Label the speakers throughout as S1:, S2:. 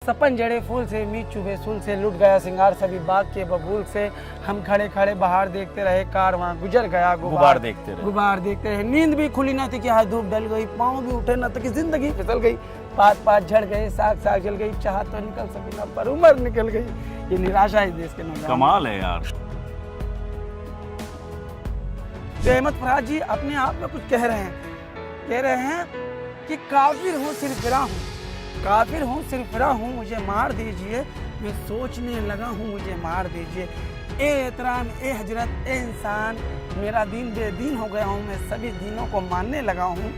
S1: सपन जड़े फूल से, मीत चुभे सूल से, लुट गया सिंगार सभी बाग के बबूल से। हम खड़े खड़े बाहर देखते रहे, कारवां गुजर गया गुबार देखते रहे। नींद भी खुली ना थी कि हाँ धूप ढल गई, पाँव भी उठे ना तो कि जिंदगी फिसल गई। पात पात झड़ गए, साग साग जल गई, चाह तो निकल सकी ना पर उम्र निकल गई। ये निराशा है देश के नौजवान।
S2: कमाल है यार।
S1: तो अहमद फराज जी अपने आप में कुछ कह रहे हैं कि काफिर हूँ सिर्फ फिरा हूँ, काफिर हूँ सिर्फ फिरा हूँ, मुझे मार दीजिए, मैं सोचने लगा हूँ, मुझे मार दीजिए। ए एहतराम, ए हजरत, ए इंसान, मेरा दीन बेदीन हो गया हूँ, मैं सभी दीनों को मानने लगा हूँ,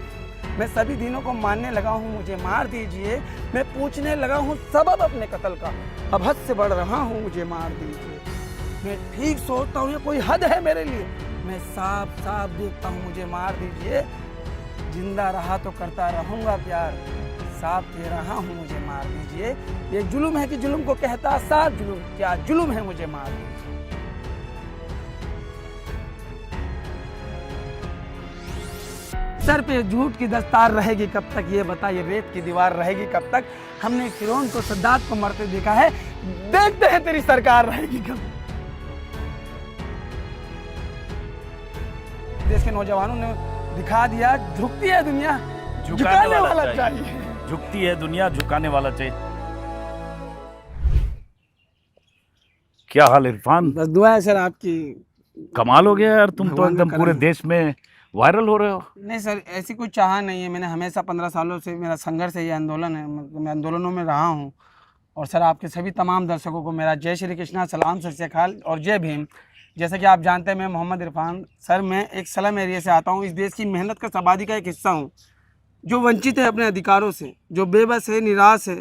S1: मैं सभी दीनों को मानने लगा हूँ, मुझे मार दीजिए। मैं पूछने लगा हूँ सबब अपने कत्ल का, अब हद से बढ़ रहा हूँ, मुझे मार दीजिए। मैं ठीक सोचता हूँ, ये कोई हद है मेरे लिए, मैं साफ साफ देखता हूँ, मुझे मार दीजिए। जिंदा रहा तो करता रहूँगा प्यार, साफ कह रहा हूँ, मुझे मार दीजिए। ये जुल्म है कि जुल्म को कहता साफ जुल्म, क्या जुल्म है, मुझे मार दीजिए। सर पे झूठ की दस्तार रहेगी कब तक, ये बताइए रेत की दीवार रहेगी कब तक। हमने फिरौन को सद्दात को मरते देखा है, देखते हैं तेरी सरकार रहेगी कब। देश के नौजवानों ने दिखा दिया, झुकती है दुनिया, झुकाने वाला चाहिए।
S2: झुकती है दुनिया, झुकाने वाला चाहिए। क्या हाल इरफान?
S1: बस दुआ है सर आपकी।
S2: कमाल हो गया यार, तुम तो
S1: भगवान का
S2: एकदम पूरे
S1: करम।
S2: देश में वायरल हो रहे हो।
S1: नहीं सर, ऐसी कोई चाह नहीं है। मैंने हमेशा 15 सालों से मेरा संघर्ष है, ये आंदोलन है, मैं आंदोलनों में रहा हूँ। और सर आपके सभी तमाम दर्शकों को मेरा जय श्री कृष्णा, सलाम, सत श्री अकाल और जय भीम। जैसे कि आप जानते हैं मैं मोहम्मद इरफान सर, मैं एक स्लम एरिया से आता हूँ। इस देश की मेहनत का आबादी का एक हिस्सा हूँ, जो वंचित है अपने अधिकारों से, जो बेबस है, निराश है।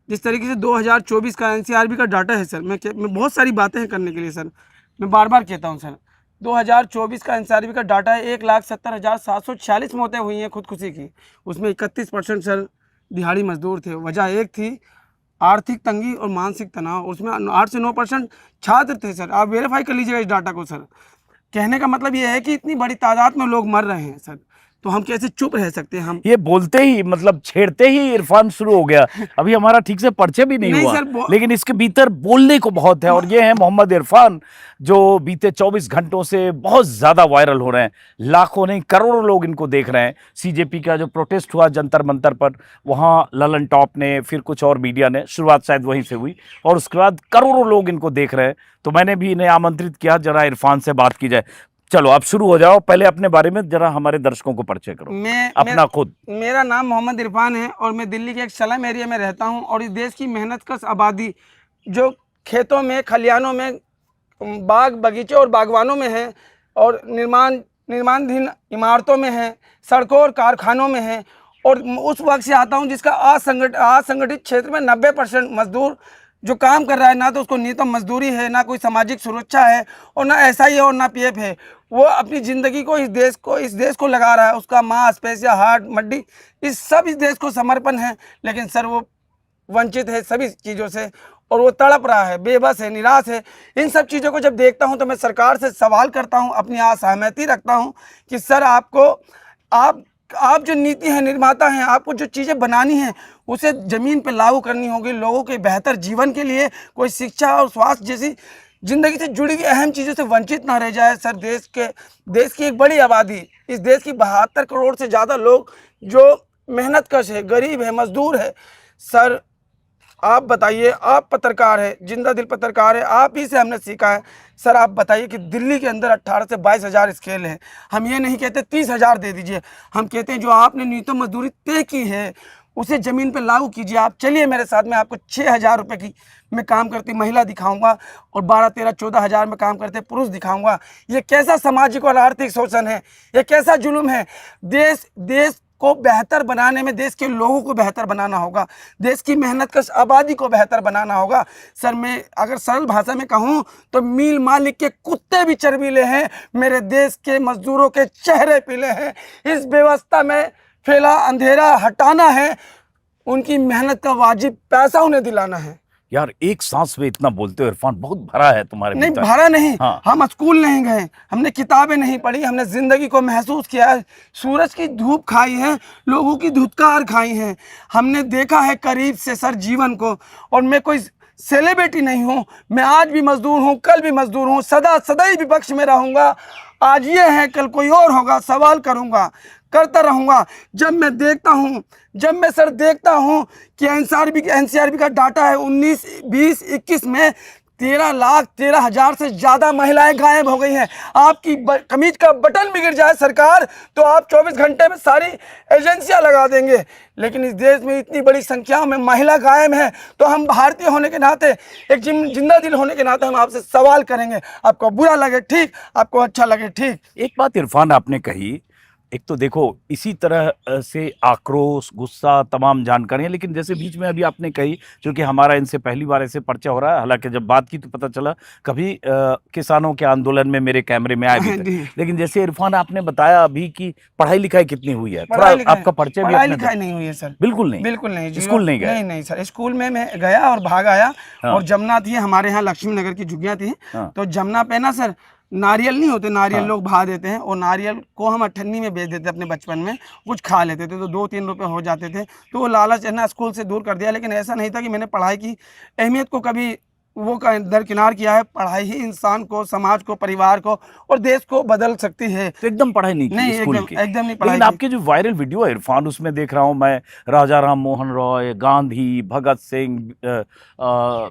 S1: जिस तरीके से 2024 का एनसीआरबी का डाटा है सर, मैं बहुत सारी बातें हैं करने के लिए सर, मैं बार बार कहता हूँ सर। 2024 का एनसीआरबी का डाटा है, 1,70,746 मौतें हुई हैं खुदकुशी की। उसमें 31% सर दिहाड़ी मजदूर थे। वजह एक थी आर्थिक तंगी और मानसिक तनाव। उसमें 8 से 9% छात्र थे सर। आप वेरीफाई कर लीजिएगा इस डाटा को सर। कहने का मतलब ये है कि इतनी बड़ी तादाद में लोग मर रहे हैं सर, तो हम कैसे चुप रह सकते हैं? हम
S2: ये बोलते ही मतलब छेड़ते ही इरफान शुरू हो गया। अभी हमारा ठीक से परिचय भी नहीं हुआ
S1: सर,
S2: लेकिन इसके भीतर बोलने को बहुत है। और ये है मोहम्मद इरफान, जो बीते 24 घंटों से बहुत ज्यादा वायरल हो रहे हैं। लाखों नहीं करोड़ों लोग इनको देख रहे हैं। सीजेपी का जो प्रोटेस्ट हुआ जंतर मंतर पर, वहां ललन टॉप ने, फिर कुछ और मीडिया ने, शुरुआत शायद वहीं से हुई और उसके बाद करोड़ों लोग इनको देख रहे हैं। तो मैंने भी इन्हें आमंत्रित किया जरा इरफान से बात की जाए। चलो आप शुरू हो जाओ, पहले अपने बारे में जरा हमारे दर्शकों को परिचय करो। खुद।
S1: मेरा नाम मोहम्मद इरफान है और मैं दिल्ली के एक स्लम एरिया में रहता हूं। और इस देश की मेहनत कश आबादी जो खेतों में, खलिहानों में, बाग बगीचे और बागवानों में है, और निर्माणाधीन इमारतों में है, सड़कों और कारखानों में है। और उस वक्त से आता हूँ जिसका असंगठित क्षेत्र में 90% मजदूर जो काम कर रहा है, ना तो उसको न्यूनतम मजदूरी है, ना कोई सामाजिक सुरक्षा है, और ना एसआई है और ना पीएफ है। वो अपनी ज़िंदगी को इस देश को लगा रहा है। उसका मांस, पैसा, हार्ट, मड्डी, इस देश को समर्पण है। लेकिन सर वो वंचित है सभी चीज़ों से, और वो तड़प रहा है, बेबस है, निराश है। इन सब चीज़ों को जब देखता हूँ तो मैं सरकार से सवाल करता हूँ, अपनी असहमति रखता हूँ कि सर आप जो नीति है, निर्माता हैं, आपको जो चीज़ें बनानी हैं उसे ज़मीन पे लागू करनी होगी। लोगों के बेहतर जीवन के लिए कोई शिक्षा और स्वास्थ्य जैसी ज़िंदगी से जुड़ी हुई अहम चीज़ों से वंचित ना रह जाए सर। देश की एक बड़ी आबादी, इस देश की 72 करोड़ से ज़्यादा लोग जो मेहनतकश है, गरीब है, मजदूर है। सर आप बताइए, आप पत्रकार है, जिंदा दिल पत्रकार है, आप ही से हमने सीखा है। सर आप बताइए कि दिल्ली के अंदर 18 से 22 हज़ार स्केल है। हम ये नहीं कहते 30 हज़ार दे दीजिए, हम कहते हैं जो आपने न्यूनतम मजदूरी तय की है उसे ज़मीन पे लागू कीजिए। आप चलिए मेरे साथ में, आपको 6,000 रुपये की मैं काम करती महिला दिखाऊंगा और 12, 13, 14 हज़ार में काम करते पुरुष दिखाऊंगा। ये कैसा सामाजिक और आर्थिक शोषण है, ये कैसा जुल्म है? देश को बेहतर बनाने में देश के लोगों को बेहतर बनाना होगा, देश की मेहनतकश आबादी को बेहतर बनाना होगा। सर मैं अगर सरल भाषा में कहूँ तो मील मालिक के कुत्ते भी चर्बीले हैं, मेरे देश के मजदूरों के चेहरे पीले हैं। इस व्यवस्था में फैला अंधेरा हटाना है, उनकी मेहनत का वाजिब पैसा उन्हें दिलाना है।
S2: यार एक सांस में इतना बोलते हो इरफान, बहुत भरा है तुम्हारे
S1: नहीं
S2: भीतर।
S1: भरा नहीं।
S2: हाँ।
S1: हम स्कूल नहीं गए, हमने किताबें नहीं पढ़ी, हमने जिंदगी को महसूस किया है, सूरज की धूप खाई है, लोगों की धुतकार खाई है, हमने देखा है करीब से सर जीवन को। और मैं कोई सेलिब्रिटी नहीं हूँ, मैं आज भी मजदूर हूँ, कल भी मजदूर हूँ, सदा सदैव विपक्ष में रहूँगा। आज ये है, कल कोई और होगा, सवाल करूँगा, करता रहूँगा। जब मैं सर देखता हूँ कि एनसीआरबी का डाटा है 19, 20, 21 में 13,13,000 से ज़्यादा महिलाएं गायब हो गई हैं। आपकी कमीज का बटन बिगड़ जाए सरकार तो आप 24 घंटे में सारी एजेंसियां लगा देंगे, लेकिन इस देश में इतनी बड़ी संख्या में महिला गायब हैं। तो हम भारतीय होने के नाते, एक जिंदा दिल होने के नाते हम आपसे सवाल करेंगे, आपको बुरा लगे ठीक, आपको अच्छा लगे ठीक।
S2: एक बात इरफान आपने कही, एक तो देखो इसी तरह से आक्रोश, गुस्सा, तमाम जानकारियां, लेकिन जैसे बीच में अभी आपने कही, क्योंकि हमारा इनसे पहली बार ऐसे परिचय हो रहा है, हालांकि जब बात की तो पता चला कभी किसानों के आंदोलन में मेरे कैमरे में आए भी थे। लेकिन जैसे इरफान आपने बताया अभी कि पढ़ाई लिखाई कितनी हुई है, थोड़ा आपका परिचय भी।
S1: पढ़ाई लिखाई नहीं हुई है सर,
S2: बिल्कुल नहीं?
S1: बिल्कुल नहीं।
S2: स्कूल नहीं गए?
S1: नहीं सर, स्कूल में मैं गया और भाग आया।
S2: हाँ।
S1: और जमुना थी हमारे यहाँ, लक्ष्मी नगर की झुग्गियाँ थी।
S2: हाँ।
S1: तो जमुना पे ना सर नारियल नहीं होते, नारियल
S2: हाँ।
S1: लोग भा देते हैं, और नारियल को हम अठन्नी में बेच देते अपने बचपन में, कुछ खा लेते थे तो 2-3 रुपए हो जाते थे। तो वो लालच है ना, स्कूल से दूर कर दिया। लेकिन ऐसा नहीं था कि मैंने पढ़ाई की अहमियत को कभी वो दरकिनार किया है। पढ़ाई ही इंसान को, समाज को, परिवार को और देश को बदल सकती है।
S2: तो एकदम पढ़ाई नहीं की स्कूल की?
S1: एकदम नहीं पढ़ाई
S2: लेकिन
S1: की।
S2: आपके जो वायरल वीडियो है इरफान, उसमें देख रहा हूं मैं राजा राम मोहन रॉय, गांधी, भगत सिंह,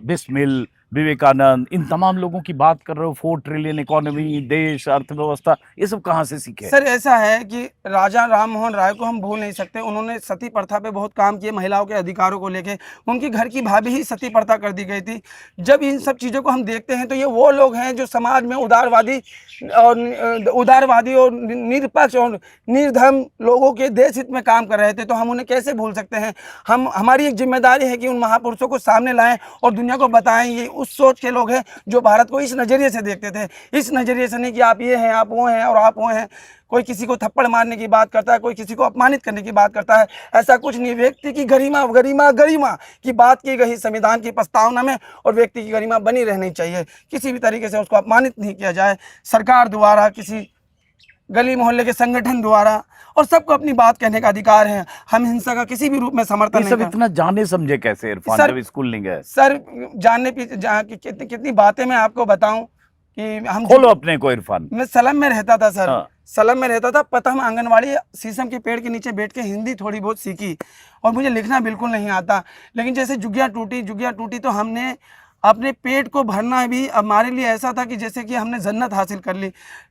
S2: बिस्मिल, विवेकानंद, इन तमाम लोगों की बात कर रहे हो। 4 ट्रिलियन इकोनॉमी, देश, अर्थव्यवस्था, ये सब कहाँ से सीखे?
S1: सर ऐसा है कि राजा राम मोहन राय को हम भूल नहीं सकते। उन्होंने सती प्रथा पे बहुत काम किए, महिलाओं के अधिकारों को लेके। उनकी घर की भाभी ही सती प्रथा कर दी गई थी। जब इन सब चीज़ों को हम देखते हैं तो ये वो लोग हैं जो समाज में उदारवादी और निरपक्ष और निर्धर्म लोगों के देश हित में काम कर रहे थे। तो हम उन्हें कैसे भूल सकते हैं? हमारी एक जिम्मेदारी है कि उन महापुरुषों को सामने लाएं और दुनिया को बताएं। ये उस सोच के लोग हैं जो भारत को इस नज़रिए से देखते थे, इस नज़रिए से नहीं कि आप ये हैं, आप वो हैं और आप वो हैं। कोई किसी को थप्पड़ मारने की बात करता है, कोई किसी को अपमानित करने की बात करता है, ऐसा कुछ नहीं। व्यक्ति की गरिमा की बात की गई संविधान की प्रस्तावना में, और व्यक्ति की गरिमा बनी रहनी चाहिए। किसी भी तरीके से उसको अपमानित नहीं किया जाए, सरकार द्वारा, किसी गली मोहल्ले के संगठन द्वारा। और सबको अपनी बात कहने का अधिकार है। हम हिंसा का किसी भी रूप में समर्थन नहीं
S2: सब
S1: करते।
S2: इतना जाने समझे कैसे इरफान, जब स्कूल नहीं गए?
S1: सर जानने कितनी बातें मैं आपको बताऊं कि हम
S2: खोलो अपने को इरफान।
S1: मैं सलम में रहता था सर।
S2: हाँ।
S1: सलम में रहता था, पता हम आंगनवाड़ी शीशम के पेड़ के नीचे बैठ के हिंदी थोड़ी बहुत सीखी, और मुझे लिखना बिल्कुल नहीं आता। लेकिन जैसे जुग्गियाँ टूटी तो हमने अपने पेट को भरना भी हमारे लिए ऐसा था कि जैसे कि हमने जन्नत हासिल कर ली,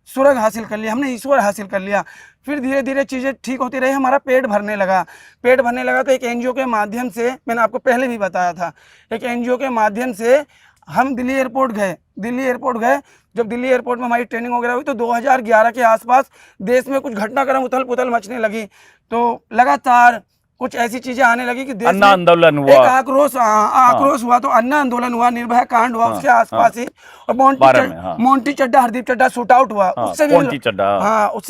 S1: स्वर्ग हासिल कर लिया, हमने ईश्वर हासिल कर लिया। फिर धीरे धीरे चीज़ें ठीक होती रही, हमारा पेट भरने लगा तो एक एनजीओ के माध्यम से, मैंने आपको पहले भी बताया था, एक एनजीओ के माध्यम से हम दिल्ली एयरपोर्ट गए। जब दिल्ली एयरपोर्ट में हमारी ट्रेनिंग वगैरह हुई तो 2011 के आसपास देश में कुछ घटनाक्रम उथल पुथल मचने लगी। तो लगातार कुछ ऐसी चीजें आने लगी कि देश
S2: अन्ना
S1: में
S2: आंदोलन हुआ,
S1: एक आक्रोश हुआ। तो अन्ना आंदोलन हुआ, निर्भया कांड हुआ, उसके आसपास ही, और मोंटी चड्डा, हरदीप चड्डा शूट आउट हुआ। उससे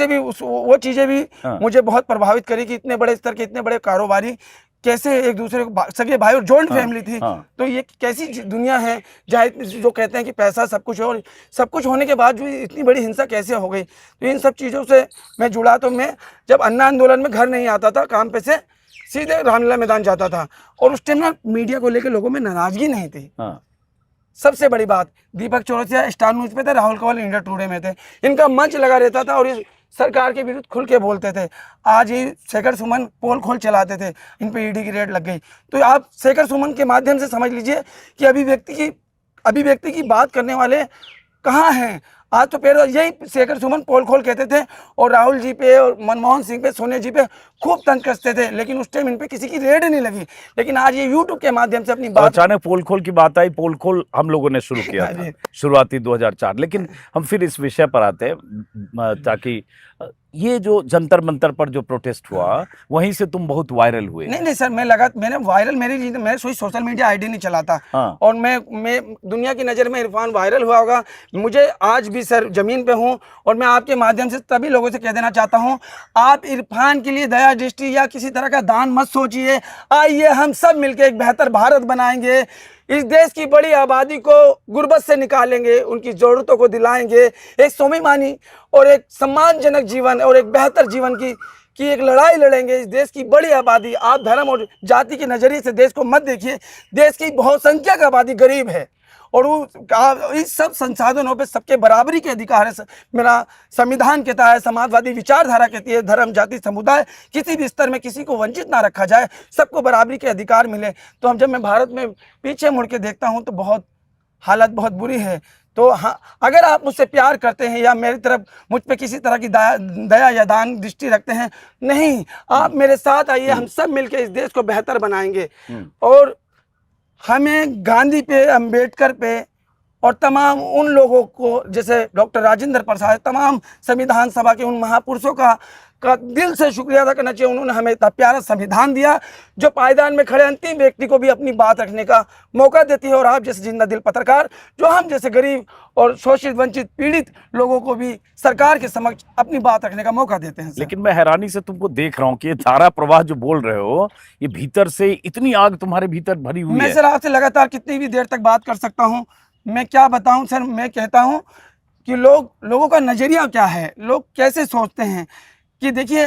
S1: भी वो चीजें भी मुझे बहुत प्रभावित करी कि इतने बड़े स्तर के, इतने बड़े कारोबारी कैसे एक दूसरे को सगे भाई, और जॉइंट फैमिली थी। तो ये कैसी दुनिया है जहाँ जो कहते हैं कि पैसा सब कुछ है, और सब कुछ होने के बाद भी इतनी बड़ी हिंसा कैसे हो गई? तो इन सब चीज़ों से मैं जुड़ा। तो मैं जब अन्ना आंदोलन में घर नहीं आता था, काम पे से सीधे रामलीला मैदान जाता था, और उस टाइम ना मीडिया को लेकर लोगों में नाराजगी नहीं थी। सबसे बड़ी बात, दीपक चौरसिया स्टार न्यूज पे थे, राहुल कंवल इंडिया टुडे में थे। इनका मंच लगा रहता था और सरकार के विरुद्ध खुल के बोलते थे। आज ही शेखर सुमन पोल खोल चलाते थे, इन पे ईडी की रेड लग गई। तो आप शेखर सुमन के माध्यम से समझ लीजिए कि अभिव्यक्ति की बात करने वाले कहाँ हैं। आज तो पेड़ यही शेखर सुमन पोल खोल कहते थे, और राहुल जी पे और मनमोहन सिंह पे, सोनिया जी पे खूब तंज कसते थे, लेकिन उस टाइम इन पे किसी की रेड नहीं लगी। लेकिन आज ये यूट्यूब के माध्यम से अपनी बात,
S2: अचानक पोल खोल की बात आई। पोल खोल हम लोगों ने शुरू किया था शुरुआती 2004। लेकिन हम फिर इस विषय पर आते हैं, ताकि ये जो जंतर मंतर पर जो प्रोटेस्ट हुआ, वहीं से तुम बहुत वायरल हुए।
S1: नहीं सर, मैंने वायरल, मैं सोशल मीडिया आईडी नहीं चलाता। और मैं दुनिया की नज़र में इरफान वायरल हुआ होगा। मुझे आज भी सर ज़मीन पे हूँ, और मैं आपके माध्यम से सभी लोगों से कह देना चाहता हूँ, आप इरफान के लिए दया दृष्टि या किसी तरह का दान मत सोचिए। आइए हम सब मिलकर एक बेहतर भारत बनाएंगे, इस देश की बड़ी आबादी को गुर्बत से निकालेंगे, उनकी ज़रूरतों को दिलाएंगे, एक स्वाभिमानी और एक सम्मानजनक जीवन और एक बेहतर जीवन की एक लड़ाई लड़ेंगे। इस देश की बड़ी आबादी, आप धर्म और जाति के नज़रिए से देश को मत देखिए, देश की बहुसंख्यक आबादी गरीब है, और इस सब संसाधनों पे सबके बराबरी के अधिकार है। मेरा संविधान कहता है, समाजवादी विचारधारा कहती है, धर्म जाति समुदाय किसी भी स्तर में किसी को वंचित ना रखा जाए, सबको बराबरी के अधिकार मिले। तो जब मैं भारत में पीछे मुड़ के देखता हूँ तो बहुत हालत बहुत बुरी है। तो हाँ, अगर आप मुझसे प्यार करते हैं या मेरी तरफ मुझ पे किसी तरह की दया या दान दृष्टि रखते हैं, नहीं, आप मेरे साथ आइए, हम सब मिलकर इस देश को बेहतर बनाएंगे। और हमें गांधी पे, अंबेडकर पे और तमाम उन लोगों को, जैसे डॉक्टर राजेंद्र प्रसाद, तमाम संविधान सभा के उन महापुरुषों का दिल से शुक्रिया अदा करना चाहिए। उन्होंने हमें इतना प्यारा संविधान दिया जो पायदान में खड़े अंतिम व्यक्ति को भी अपनी बात रखने का मौका देती है, और आप जैसे जिंदा दिल पत्रकार जो हम जैसे गरीब और शोषित वंचित पीड़ित लोगों को भी सरकार के समक्ष अपनी बात रखने का मौका देते हैं।
S2: लेकिन मैं हैरानी से तुमको देख रहा हूँ कि ये धारा प्रवाह जो बोल रहे हो, ये भीतर से इतनी आग तुम्हारे भीतर भरी हुई
S1: मैं
S2: है।
S1: सर आपसे लगातार कितनी भी देर तक बात कर सकता हूँ। मैं क्या बताऊँ सर, मैं कहता हूँ कि लोगों का नज़रिया क्या है, लोग कैसे सोचते हैं। कि देखिए,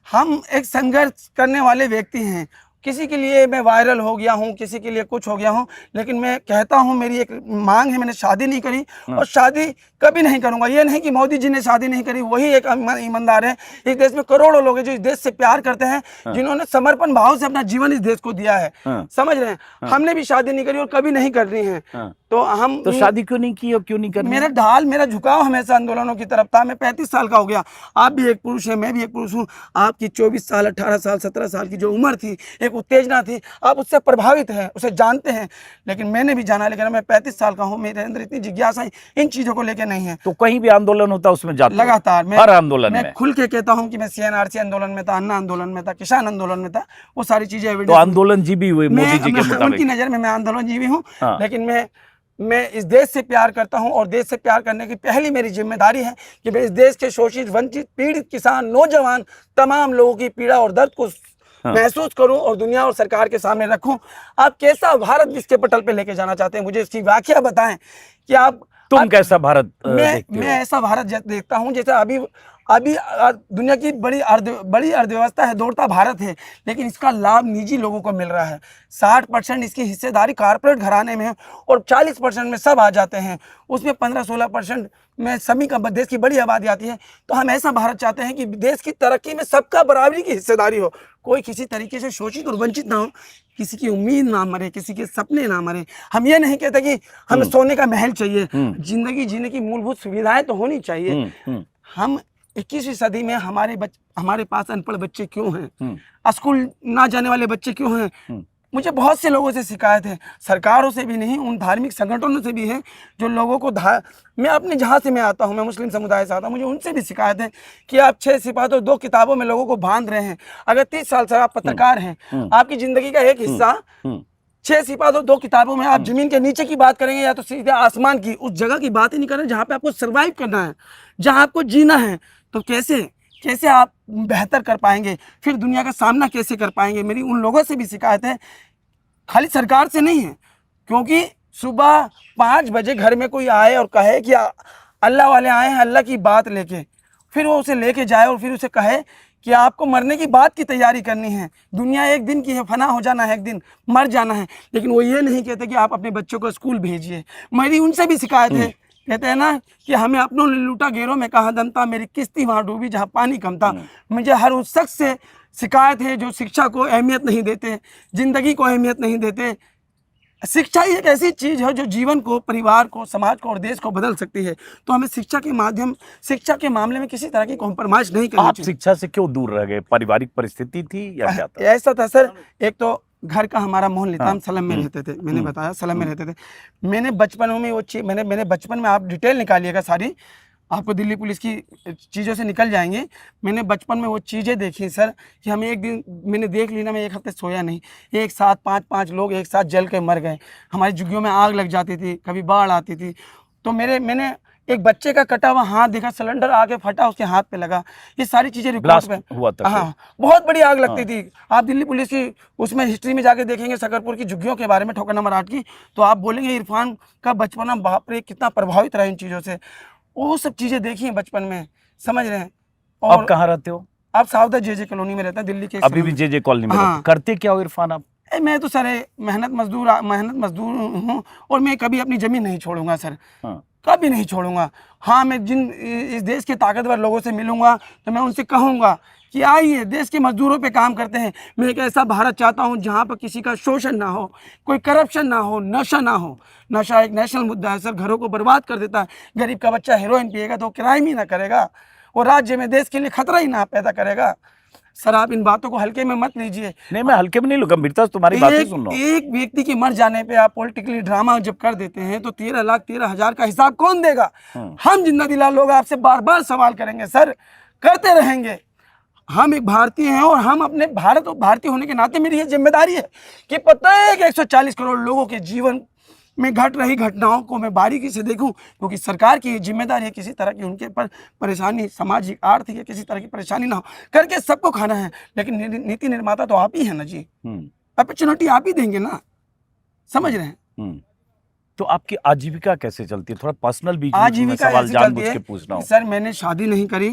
S1: हम एक संघर्ष करने वाले व्यक्ति हैं, किसी के लिए मैं वायरल हो गया हूँ, किसी के लिए कुछ हो गया हूँ, लेकिन मैं कहता हूँ मेरी एक मांग है, मैंने शादी नहीं करी और शादी कभी नहीं करूँगा। ये नहीं कि मोदी जी ने शादी नहीं करी, वही एक ईमानदार है। इस देश में करोड़ों लोग हैं जो इस देश से प्यार करते हैं, जिन्होंने समर्पण भाव से अपना जीवन इस देश को दिया है। समझ रहे हैं, हमने भी शादी नहीं करी और कभी नहीं करनी है। तो
S2: शादी क्यों नहीं की और क्यों नहीं करनी?
S1: मेरा ढाल, मेरा झुकाव हमेशा आंदोलनों की तरफ था। मैं 35 साल का हो गया, आप भी एक पुरुष हैं, मैं भी एक पुरुष हूँ। आपकी 24 साल, 18 साल, 17 साल की जो उम्र थी, एक उत्तेजना थी, आप उससे प्रभावित हैं, उसे जानते हैं। लेकिन मैंने भी जाना, लेकिन मैं 35 साल का हूँ, मेरे अंदर इतनी जिज्ञासा इन चीज़ों को लेकर नहीं है।
S2: तो कहीं भी आंदोलन होता उसमें जाते हो?
S1: लगातार
S2: हर आंदोलन में?
S1: मैं खुल के कहता हूँ कि मैं CNRC आंदोलन में था, अन्ना आंदोलन में था, किसान आंदोलन में था, वो सारी चीज़ें।
S2: तो आंदोलन जीवी हुए मोदी जी के मुताबिक?
S1: उनकी नज़र में मैं आंदोलन जीवी हूँ। लेकिन मैं इस देश से प्यार करता हूं, और देश से प्यार करने की पहली मेरी जिम्मेदारी है कि मैं इस देश के शोषित, वंचित, पीड़ित, किसान, नौजवान, तमाम लोगों की पीड़ा और दर्द को महसूस करूं और दुनिया और सरकार के सामने रखूं। आप कैसा भारत विश्व के पटल पे लेके जाना चाहते हैं, मुझे इसकी व्याख्या बताएं कि
S2: तुम कैसा भारत देखते हो?
S1: मैं ऐसा भारत देखता हूं जैसे अभी दुनिया की बड़ी अर्थव्यवस्था है, दौड़ता भारत है, लेकिन इसका लाभ निजी लोगों को मिल रहा है। 60% इसकी हिस्सेदारी कारपोरेट घराने में है, और 40% में सब आ जाते हैं, उसमें 15-16% में सभी का देश की बड़ी आबादी आती है। तो हम ऐसा भारत चाहते हैं कि देश की तरक्की में सबका बराबरी की हिस्सेदारी हो, कोई किसी तरीके से शोषित और वंचित ना हो, किसी की उम्मीद ना मरे, किसी के सपने ना मरे। हम ये नहीं कहते कि हमें सोने का महल चाहिए, जिंदगी जीने की मूलभूत सुविधाएं तो होनी चाहिए। हम 21वीं सदी में हमारे पास अनपढ़ बच्चे क्यों हैं, स्कूल ना जाने वाले बच्चे क्यों हैं? मुझे बहुत से लोगों से शिकायत है, सरकारों से भी नहीं, उन धार्मिक संगठनों से भी है जो लोगों को मैं अपने जहाँ से मैं आता हूँ, मैं मुस्लिम समुदाय से आता हूँ, मुझे उनसे भी शिकायत है कि आप 6 सिफातों 2 किताबों में लोगों को बांध रहे हैं। अगर 30 साल से आप पत्रकार हैं, आपकी जिंदगी का एक हिस्सा 6 सिफातों 2 किताबों में आप जमीन के नीचे की बात करेंगे या तो सीधे आसमान की, उस जगह की बात ही नहीं कर रहे जहाँ पे आपको सर्वाइव करना है, जहाँ आपको जीना है। तो कैसे आप बेहतर कर पाएंगे, फिर दुनिया का सामना कैसे कर पाएंगे? मेरी उन लोगों से भी शिकायत है, खाली सरकार से नहीं है, क्योंकि सुबह 5 बजे घर में कोई आए और कहे कि अल्लाह वाले आए हैं अल्लाह की बात लेके, फिर वो उसे लेके जाए और फिर उसे कहे कि आपको मरने की बात की तैयारी करनी है, दुनिया एक दिन की है, फना हो जाना है, एक दिन मर जाना है। लेकिन वो ये नहीं कहते कि आप अपने बच्चों को स्कूल भेजिए। मेरी उनसे भी शिकायत है, कहते हैं ना कि हमें अपनों ने लूटा, गैरों में कहाँ दम था, मेरी किस्ती वहाँ डूबी जहाँ पानी कम था। मुझे हर उस शख्स से शिकायत है जो शिक्षा को अहमियत नहीं देते, जिंदगी को अहमियत नहीं देते। शिक्षा ही एक ऐसी चीज़ है जो जीवन को, परिवार को, समाज को और देश को बदल सकती है। तो हमें शिक्षा के मामले में किसी तरह की कॉम्प्रोमाइज़ नहीं करनी चाहिए।
S2: आप शिक्षा से क्यों दूर रह गए? पारिवारिक परिस्थिति थी या क्या था?
S1: ऐसा था सर, एक तो घर का हमारा माहौल नहीं था, हम सलम में रहते थे, मैंने बताया सलम में रहते थे। मैंने बचपन में वो चीज़ मैंने बचपन में, आप डिटेल निकालिएगा सारी, आपको दिल्ली पुलिस की चीज़ों से निकल जाएंगे। मैंने बचपन में वो चीज़ें देखी सर कि हमें एक दिन मैंने देख ली ना, मैं 1 हफ्ते सोया नहीं, एक साथ 5-5 लोग एक साथ जल के मर गए, हमारी झुग्गियों में आग लग जाती थी, कभी बाढ़ आती थी। तो मैंने एक बच्चे का कटा हुआ हाथ देखा, सिलेंडर आके फटा, उसके हाथ पे लगा। ये सारी चीजें रिपोर्ट
S2: ब्लास्ट
S1: पे।
S2: हुआ था
S1: हाँ, बहुत बड़ी आग लगती थी। आप दिल्ली पुलिस की उसमें हिस्ट्री में जाके देखेंगे शकरपुर की झुग्गियों के बारे में, ठोकर नंबर 8 की, तो आप बोलेंगे इरफान का बचपना बाप रे कितना प्रभावित रहा इन चीजों से। वो सब चीजें देखी हैं बचपन में, समझ रहे हैं।
S2: अब
S1: और
S2: कहाँ रहते हो?
S1: आप साउथ जे कॉलोनी में रहते हैं, दिल्ली के।
S2: अभी भी जे कॉलोनी में रहते हो? करते क्या हो इरफान आप?
S1: मैं तो सर मेहनत मजदूर हूँ, और मैं कभी अपनी जमीन नहीं छोड़ूंगा सर, कभी नहीं छोड़ूंगा। हाँ, मैं जिन इस देश के ताकतवर लोगों से मिलूंगा तो मैं उनसे कहूंगा कि आइए देश के मजदूरों पे काम करते हैं। मैं एक ऐसा भारत चाहता हूं जहां पर किसी का शोषण ना हो, कोई करप्शन ना हो, नशा ना हो। नशा एक नेशनल मुद्दा है सर, घरों को बर्बाद कर देता है। गरीब का बच्चा हेरोइन पिएगा तो क्राइम ही ना करेगा, और राज्य में देश के लिए खतरा ही ना पैदा करेगा। सर आप इन बातों को हल्के में मत लीजिए।
S2: नहीं, मैं हल्के में नहीं लूंगा, गंभीरता से तुम्हारी बातें सुन रहा हूँ।
S1: एक व्यक्ति के मर जाने पे आप पॉलिटिकली ड्रामा जब कर देते हैं तो 13,13,000 का हिसाब कौन देगा? हम जिंदा दिला लोग आपसे बार बार सवाल करेंगे सर, करते रहेंगे। हम एक भारतीय हैं, और हम अपने भारत और भारतीय होने के नाते मेरी ये जिम्मेदारी है कि प्रत्येक 140 करोड़ लोगों के जीवन में घट रही घटनाओं को मैं बारीकी से देखूं, क्योंकि सरकार की जिम्मेदारी है किसी तरह की उनके पर परेशानी, सामाजिक आर्थिक या किसी तरह की परेशानी ना हो, करके सबको खाना है। लेकिन नीति निर्माता तो आप ही है ना जी, अपॉर्चुनिटी आप ही देंगे ना, समझ रहे हैं।
S2: तो आपकी आजीविका कैसे चलती है? थोड़ा पर्सनल बीच में
S1: आजीविका
S2: सवाल
S1: ऐसी
S2: जानबूझ
S1: चलती
S2: के
S1: है
S2: पूछ रहा हूँ।
S1: सर, मैंने शादी नहीं करी,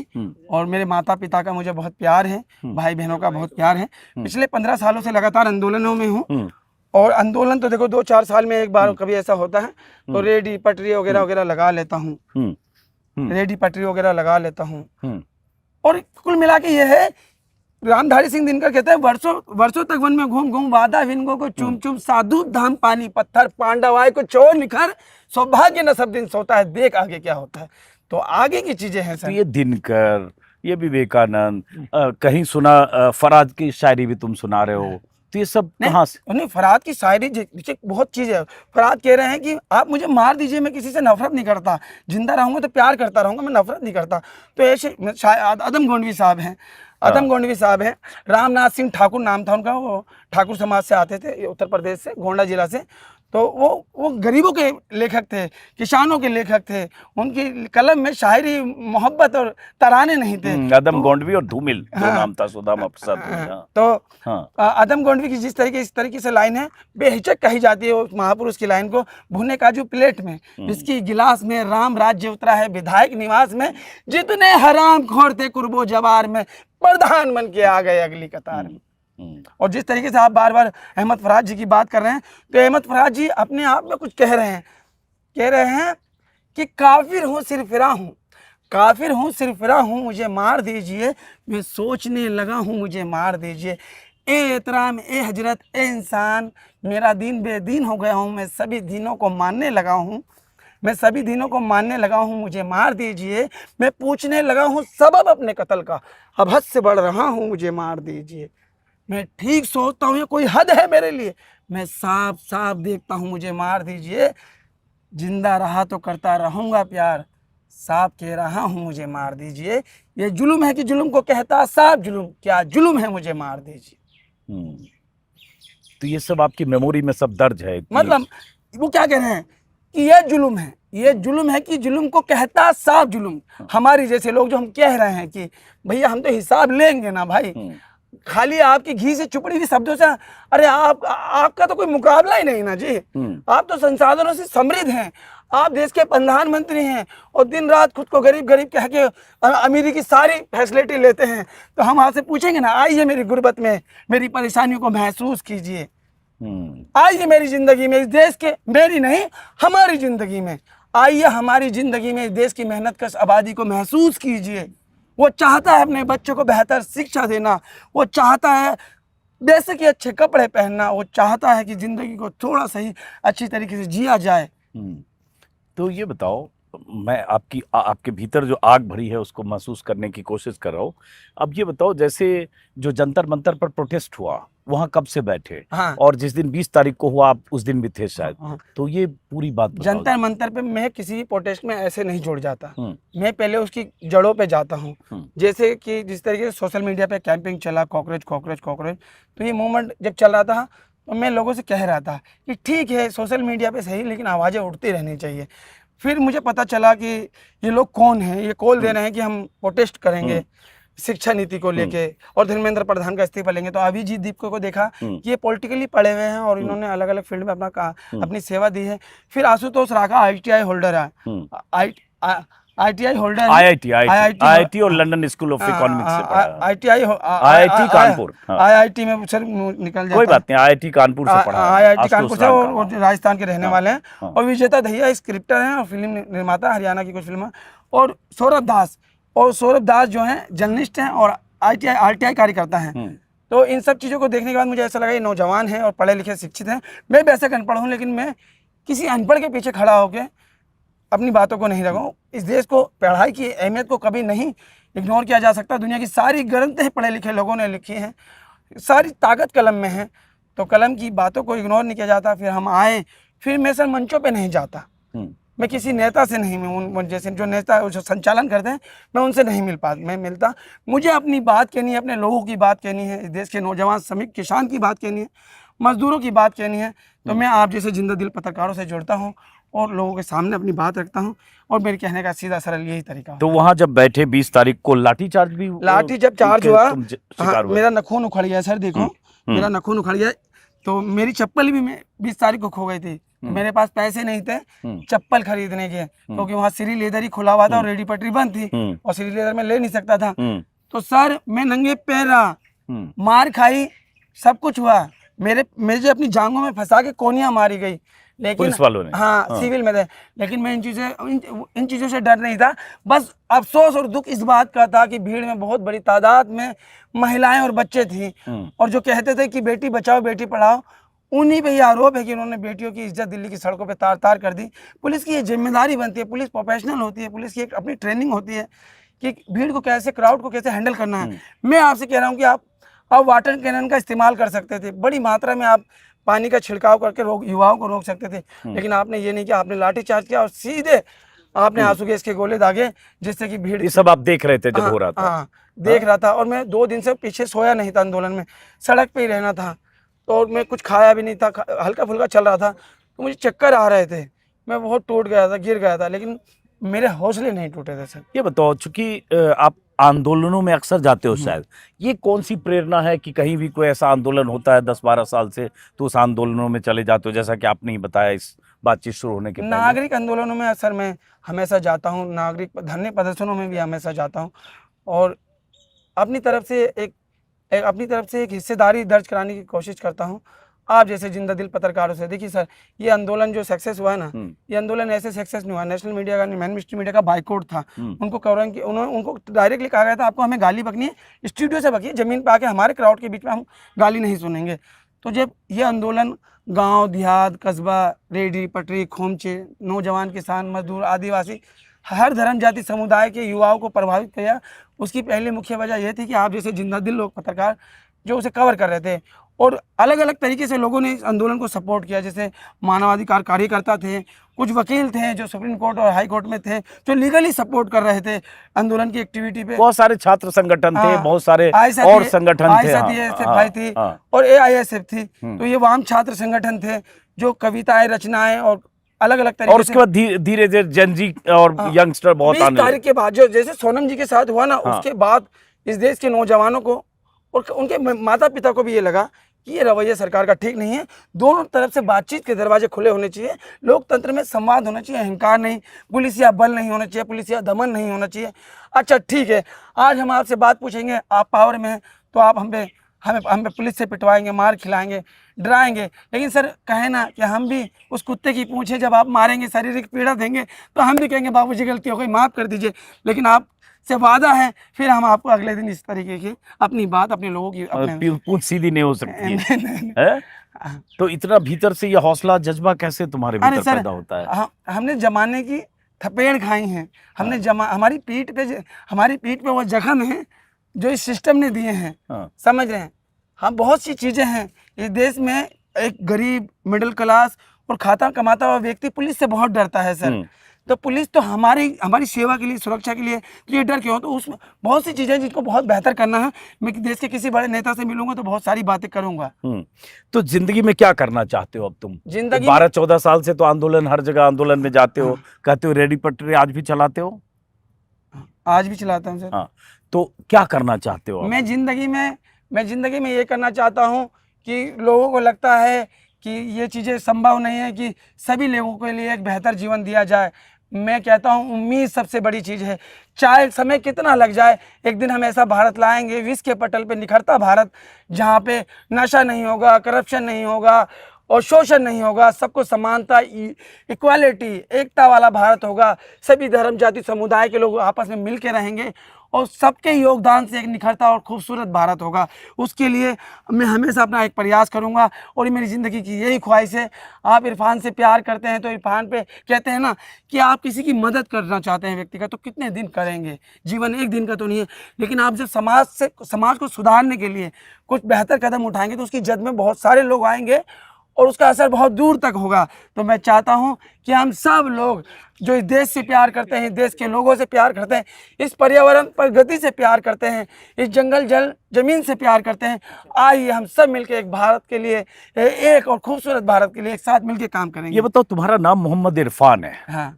S1: और मेरे माता पिता का मुझे बहुत प्यार है, भाई बहनों का बहुत प्यार है। पिछले 15 सालों से लगातार आंदोलनों में हूँ, और आंदोलन तो देखो 2-4 साल में एक बार कभी ऐसा होता है, तो रेडी पटरी वगैरह वगैरह लगा लेता हूँ, रेडी पटरी वगैरह लगा लेता हूँ। और कुल मिला के ये है, रामधारी सिंह दिनकर कहते हैं, वर्षों तक वन में घूम घूम वादा विनगो को चुम चुम, साधु धाम पानी पत्थर, पांडवाय को चोर निखर, सौभाग्य न सब दिन सोता है, देख आगे क्या होता है। तो आगे की चीजें हैं सर।
S2: तो ये दिनकर, ये विवेकानंद, कहीं सुना फराद की शायरी भी तुम सुना रहे हो, तो ये सब कहाँ से?
S1: नहीं, फराद की शायरी बहुत चीज है। फराद कह रहे हैं कि आप मुझे मार दीजिए, मैं किसी से नफरत नहीं करता, जिंदा रहूंगा तो प्यार करता रहूंगा, मैं नफरत नहीं करता। तो ऐसे आदम गोंडवी साहब हैं, आदम गोंडवी साहब हैं, रामनाथ सिंह ठाकुर नाम था उनका, वो ठाकुर समाज से आते थे, उत्तर प्रदेश से, गोंडा जिला से। तो वो गरीबों के लेखक थे, किसानों के लेखक थे, उनकी कलम में शायरी, मोहब्बत और तराने नहीं थे।
S2: आदम गोंडवी और धूमिल दो नाम था, सुदामा प्रसाद।
S1: तो आदम गोंडवी की इस तरीके से लाइन है, बेहिचक कही जाती है उस महापुरुष की लाइन को, भुने काजू प्लेट में, इसकी गिलास में, राम राज्य उतरा है विधायक निवास में, जितने हराम खोर थे कुर्बो जवार में, प्रधान बन के आ गए अगली कतार में। और जिस तरीके से आप बार बार अहमद फराज जी की बात कर रहे हैं, तो अहमद फराज जी अपने आप में कुछ कह रहे हैं कि काफिर हूँ सिरफिरा हूँ, काफिर हूँ सिरफिरा हूँ, मुझे मार दीजिए, मैं सोचने लगा हूँ, मुझे मार दीजिए। ए एहतराम, ए हजरत, ए इंसान, मेरा दीन बेदीन हो गया हूँ, मैं सभी दीनों को मानने लगा हूँ, मैं सभी दिनों को मानने लगा हूँ, मुझे मार दीजिए। मैं पूछने लगा हूँ सबब अपने कत्ल का, अब हद से बढ़ रहा हूँ, मुझे मार दीजिए। मैं ठीक सोचता हूँ, ये कोई हद है मेरे लिए, मैं साफ साफ देखता हूँ, मुझे मार दीजिए। जिंदा रहा तो करता रहूँगा प्यार, साफ कह रहा हूँ, मुझे मार दीजिए। ये जुल्म है कि जुल्म को कहता साफ जुल्म, क्या जुल्म है, मुझे मार दीजिए।
S2: तो ये सब आपकी मेमोरी में सब दर्ज है?
S1: मतलब वो क्या कह रहे हैं कि ये जुल्म है, ये जुल्म है कि जुल्म को कहता साफ जुल्म। हमारी जैसे लोग जो हम कह रहे हैं कि भैया हम तो हिसाब लेंगे ना भाई, खाली आपकी घी से चुपड़ी हुई शब्दों से, अरे आपका तो कोई मुकाबला ही नहीं ना जी। आप तो संसाधनों से समृद्ध हैं, आप देश के प्रधानमंत्री हैं, और दिन रात खुद को गरीब गरीब कह के अमीरी की सारी फैसिलिटी लेते हैं। तो हम आपसे पूछेंगे ना, आइए मेरी गुर्बत में, मेरी परेशानियों को महसूस कीजिए, आइए मेरी जिंदगी में, इस देश के, मेरी नहीं हमारी जिंदगी में आइए, हमारी जिंदगी में इस देश की मेहनतकश आबादी को महसूस कीजिए। वो चाहता है अपने बच्चों को बेहतर शिक्षा देना, वो चाहता है जैसे कि अच्छे कपड़े पहनना, वो चाहता है कि जिंदगी को थोड़ा सही अच्छी तरीके से जिया जाए।
S2: तो ये बताओ, मैं आपके भीतर जो आग भरी है उसको महसूस करने की कोशिश कर रहा हूँ। अब ये बताओ, जैसे जो जंतर मंतर पर प्रोटेस्ट हुआ, वहाँ कब से बैठे?
S1: हाँ।
S2: और जिस दिन 20 तारीख को हुआ, आप उस दिन भी थे शायद। हाँ। तो ये पूरी बात बताओ।
S1: जंतर मंतर पे मैं किसी भी प्रोटेस्ट में ऐसे नहीं जुड़ जाता, मैं पहले उसकी जड़ों पे जाता हूँ। जैसे कि जिस तरीके से सोशल मीडिया पे कैंपिंग चला, कॉकरोच कॉकरोच कॉकरोच, तो ये मूवमेंट जब चल रहा था तो मैं लोगों से कह रहा था कि ठीक है सोशल मीडिया पे सही, लेकिन आवाज़ें उठती रहनी चाहिए। फिर मुझे पता चला कि ये लोग कौन हैं, ये कॉल दे रहे हैं कि हम प्रोटेस्ट करेंगे शिक्षा नीति को लेके और धर्मेंद्र प्रधान का इस्तीफा लेंगे। तो अभिजीत दीपक को देखा कि ये पॉलिटिकली पढ़े हुए हैं और इन्होंने अलग अलग फील्ड में अपनी सेवा दी है। फिर आशुतोष राखा ITI होल्डर है, ITI होल्डर,
S2: IIT और लंदन स्कूल ऑफ इकोनॉमिक्स से पढ़ा,
S1: IIT
S2: कानपुर,
S1: IIT में सर निकल जाता,
S2: कोई बात नहीं, IIT कानपुर से पढ़ा,
S1: IIT कानपुर से और राजस्थान के रहने वाले हैं। और विजेता दहिया स्क्रिप्टर हैं और फिल्म निर्माता, हरियाणा की कुछ फिल्म। और सौरभ दास जो हैं जर्नलिस्ट हैं और RTI कार्यकर्ता हैं। तो इन सब चीज़ों को देखने के बाद मुझे ऐसा लगा ये नौजवान हैं और पढ़े लिखे शिक्षित हैं। मैं वैसे अनपढ़ हूँ, लेकिन मैं किसी अनपढ़ के पीछे खड़ा होकर अपनी बातों को नहीं रखूँ। इस देश को पढ़ाई की अहमियत को कभी नहीं इग्नोर किया जा सकता। दुनिया की सारी ग्रंथें पढ़े लिखे लोगों ने लिखी हैं, सारी ताकत कलम में है, तो कलम की बातों को इग्नोर नहीं किया जाता। फिर हम आए, फिर मैं सर मंचों पे नहीं जाता, मैं किसी नेता से नहीं, मैं जैसे जो नेता जो संचालन करते हैं मैं उनसे नहीं मिलता। मुझे अपनी बात कहनी है, अपने लोगों की बात कहनी है, इस देश के नौजवान श्रमिक किसान की बात कहनी है, मजदूरों की बात कहनी है। तो मैं आप जैसे जिंदा दिल पत्रकारों से जुड़ता हूँ और लोगों के सामने अपनी बात रखता हूँ और मेरे कहने का सीधा सरल यही तरीका।
S2: तो वहाँ जब बैठे 20 तारीख को लाठी चार्ज
S1: जब चार्ज हुआ, मेरा नखून उखड़ गया सर, देखो मेरा नखून उखड़ गया। तो मेरी चप्पल भी 20 तारीख को खो गई थी, मेरे पास पैसे नहीं थे चप्पल खरीदने के, क्योंकि वहाँ श्री लेदर ही खुला हुआ था और रेडी पटरी बंद थी और श्री लेदर में ले नहीं सकता था। तो सर मैं नंगे पैर रहा, मार खाई, सब कुछ हुआ, मेरे अपनी जांघों में फंसा के कोनियां मारी गई, लेकिन
S2: पुलिस वालों ने,
S1: हाँ सिविल में थे। लेकिन मैं इन चीज़ों से डर नहीं था। बस अफसोस और दुख इस बात का था कि भीड़ में बहुत बड़ी तादाद में महिलाएं और बच्चे थी और जो कहते थे कि बेटी बचाओ बेटी पढ़ाओ, उन्हीं पे ये आरोप है कि उन्होंने बेटियों की इज्जत दिल्ली की सड़कों पे तार तार कर दी। पुलिस की ये जिम्मेदारी बनती है, पुलिस प्रोफेशनल होती है, पुलिस की एक अपनी ट्रेनिंग होती है कि भीड़ को कैसे, क्राउड को कैसे हैंडल करना है। मैं आपसे कह रहा हूँ कि आप वाटर कैनन का इस्तेमाल कर सकते थे, बड़ी मात्रा में आप पानी का छिड़काव करके युवाओं को रोक सकते थे, लेकिन आपने ये नहीं किया। आपने लाठीचार्ज किया और सीधे आपने आंसू गैस के गोले दागे, जिससे कि भीड़,
S2: ये सब आप देख रहे थे जब हो रहा था?
S1: हाँ देख रहा था। और मैं 2 दिन से पीछे सोया नहीं था आंदोलन में, सड़क पे ही रहना था। तो और मैं कुछ खाया भी नहीं था, हल्का फुल्का चल रहा था, तो मुझे चक्कर आ रहे थे, मैं बहुत टूट गया था, गिर गया था, लेकिन मेरे हौसले नहीं टूटे थे सर।
S2: ये बताओ, चूंकि आप आंदोलनों में अक्सर जाते हो, शायद ये कौन सी प्रेरणा है कि कहीं भी कोई ऐसा आंदोलन होता है 10-12 साल से तो उस आंदोलनों में चले जाते हो, जैसा कि आपने ही बताया इस बातचीत शुरू होने के पहले?
S1: नागरिक आंदोलनों में सर मैं हमेशा जाता हूँ, नागरिक धरने प्रदर्शनों में भी हमेशा जाता हूँ और अपनी तरफ से एक हिस्सेदारी दर्ज कराने की कोशिश करता हूँ। आप जैसे जिंदा दिल पत्रकारों से, देखिए सर, ये आंदोलन जो सक्सेस हुआ है ना, ये आंदोलन ऐसे सक्सेस नहीं हुआ, नेशनल मीडिया का, मेन स्ट्रीम मीडिया का बाइकआउट था। उनको डायरेक्टली कहा गया था आपको हमें गाली बकनी है, स्टूडियो से बकिए, जमीन पे आके हमारे क्राउड के बीच में हम गाली नहीं सुनेंगे। तो जब ये आंदोलन गाँव देहात, कस्बा, रेडी पटरी, खोमचे, नौजवान, किसान, मजदूर, आदिवासी, हर धर्म जाति समुदाय के युवाओं को प्रभावित किया, उसकी पहली मुख्य वजह यह थी कि आप जैसे जिंदा दिल लोग पत्रकार जो उसे कवर कर रहे थे और अलग अलग तरीके से लोगों ने इस आंदोलन को सपोर्ट किया। जैसे मानवाधिकार कार्यकर्ता थे, कुछ वकील थे जो सुप्रीम कोर्ट और हाई कोर्ट में थे, जो लीगली सपोर्ट कर रहे थे आंदोलन की एक्टिविटी पे।
S2: बहुत सारे छात्र संगठन थे, बहुत सारे और संगठन थे,
S1: AISF थी और AISF थी। तो ये वाम छात्र संगठन थे जो कविताएं, रचनाएं और अलग अलग तरीके,
S2: और उसके बाद धीरे धीरे जनजी और यंगस्टर बहुत आने लगे।
S1: 20 तारीख के बाद जो जैसे सोनम जी के साथ हुआ ना, उसके बाद इस देश के नौजवानों को और उनके माता पिता को भी ये लगा कि ये रवैया सरकार का ठीक नहीं है। दोनों तरफ से बातचीत के दरवाजे खुले होने चाहिए, लोकतंत्र में संवाद होना चाहिए, अहंकार नहीं, पुलिस या बल नहीं होना चाहिए, पुलिस या दमन नहीं होना चाहिए। अच्छा ठीक है, आज हम आपसे बात पूछेंगे, आप पावर में हैं तो आप हमें पुलिस से पिटवाएंगे, मार खिलाएंगे, डराएंगे, लेकिन सर कहे ना कि हम भी उस कुत्ते की पूंछे जब आप मारेंगे, शारीरिक पीड़ा देंगे, तो हम भी कहेंगे बाबूजी गलती हो गई, माफ़ कर दीजिए। लेकिन आप से वादा है, फिर हम आपको अगले दिन इस तरीके की अपनी बात अपने लोगों की
S2: पूंछ सीधी नहीं हो सकती है? तो इतना भीतर से ये हौसला जज्बा कैसे तुम्हारे भीतर पैदा होता है?
S1: हमने जमाने की थपेड़ खाई हैं, हमने हमारी पीठ पे वो जख्म है जो इस सिस्टम ने दिए हैं, समझ रहे हैं? हम बहुत सी चीज़ें हैं इस देश में। एक गरीब, मिडिल क्लास और खाता कमाता हुआ व्यक्ति पुलिस से बहुत डरता है सर। तो पुलिस तो हमारी हमारी सेवा के लिए, सुरक्षा के लिए, तो ये डर क्यों? तो उसमें बहुत सी चीज़ें जिनको बहुत बेहतर करना है। मैं देश के किसी बड़े नेता से मिलूंगा तो बहुत सारी बातें करूंगा।
S2: तो जिंदगी में क्या करना चाहते हो अब तुम?
S1: जिंदगी
S2: 12-14 साल से तो आंदोलन, हर जगह आंदोलन में जाते हो, कहते हो रेडी पटरी आज भी चलाते हो।
S1: आज भी चलाता हूँ सर।
S2: हाँ, तो क्या करना चाहते हो अब?
S1: मैं जिंदगी में ये करना चाहता हूँ कि लोगों को लगता है कि ये चीज़ें संभव नहीं है कि सभी लोगों के लिए एक बेहतर जीवन दिया जाए। मैं कहता हूँ उम्मीद सबसे बड़ी चीज़ है। चाहे समय कितना लग जाए, एक दिन हम ऐसा भारत लाएंगे, विश्व के पटल पे निखरता भारत, जहाँ पे नशा नहीं होगा, करप्शन नहीं होगा और शोषण नहीं होगा, सबको समानता, इक्वालिटी, एकता वाला भारत होगा। सभी धर्म, जाति, समुदाय के लोग आपस में मिल के रहेंगे और सबके योगदान से एक निखरता और खूबसूरत भारत होगा। उसके लिए मैं हमेशा अपना एक प्रयास करूंगा और ये मेरी ज़िंदगी की यही ख्वाहिश है। आप इरफान से प्यार करते हैं तो इरफान पे कहते हैं ना कि आप किसी की मदद करना चाहते हैं व्यक्ति का, तो कितने दिन करेंगे? जीवन एक दिन का तो नहीं है। लेकिन आप जब समाज को सुधारने के लिए कुछ बेहतर कदम उठाएंगे तो उसकी जद में बहुत सारे लोग आएंगे और उसका असर बहुत दूर तक होगा। तो मैं चाहता हूं कि हम सब लोग जो इस देश से प्यार करते हैं, देश के लोगों से प्यार करते हैं, इस पर्यावरण प्रगति से प्यार करते हैं, इस जंगल जल जमीन से प्यार करते हैं, आइए हम सब मिलकर एक भारत के लिए, एक और खूबसूरत भारत के लिए एक साथ मिलकर काम करेंगे।
S2: ये बताओ, तुम्हारा नाम मोहम्मद इरफान है।
S1: हाँ।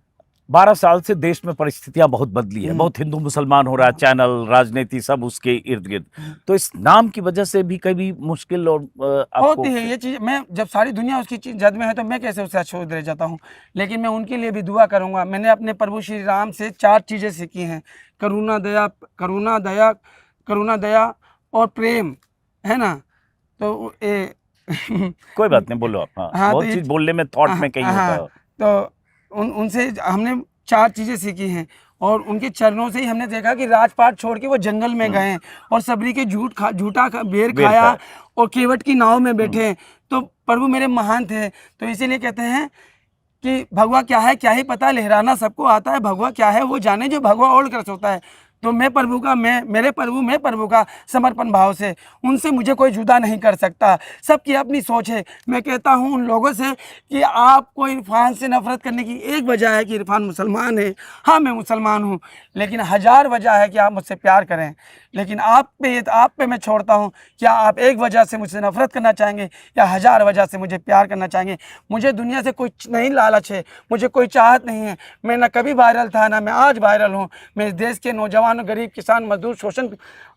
S2: 12 साल से देश में परिस्थितियां बहुत बदली है, बहुत हिंदू मुसलमान हो रहा है, चैनल, राजनीति सब उसके इर्द गिर्द। तो इस नाम की वजह से भी कभी मुश्किल और
S1: होती है ये चीज़। मैं जब सारी दुनिया उसकी चीज जद में है तो मैं कैसे उसे छोड़ रह जाता हूँ? लेकिन मैं उनके लिए भी दुआ करूँगा। मैंने अपने प्रभु श्री राम से 4 चीज़ें सीखी हैं: करुणा, दया और प्रेम, है ना? तो
S2: कोई बात नहीं, बोलो आप। हाँ, बहुत
S1: तो
S2: चीज बोलने में, थॉट में कहीं होता है।
S1: तो उनसे हमने 4 चीज़ें सीखी हैं और उनके चरणों से ही हमने देखा कि राजपाट छोड़ के वो जंगल में गए और सबरी के झूठा बेर खाया और केवट की नाव में बैठे। तो प्रभु मेरे महान थे। तो इसीलिए कहते हैं कि भगवा क्या है क्या ही पता, लहराना सबको आता है, भगवा क्या है वो जाने जो भगवा ओढ़ कर सोता है। तो मैं प्रभु का समर्पण भाव से, उनसे मुझे कोई जुदा नहीं कर सकता। सबकी अपनी सोच है। मैं कहता हूँ उन लोगों से कि आपको इरफान से नफरत करने की एक वजह है कि इरफान मुसलमान है। हाँ, मैं मुसलमान हूँ, लेकिन 1000 वजह है कि आप मुझसे प्यार करें। लेकिन आप पे मैं छोड़ता हूँ, क्या आप एक वजह से मुझसे नफरत करना चाहेंगे या 1000 वजह से मुझे प्यार करना चाहेंगे? मुझे दुनिया से कोई नहीं लालच है, मुझे कोई चाहत नहीं है। मैं ना कभी वायरल था, ना मैं आज वायरल हूँ। मैं इस देश के नौजवान, गरीब, किसान, मजदूर, शोषण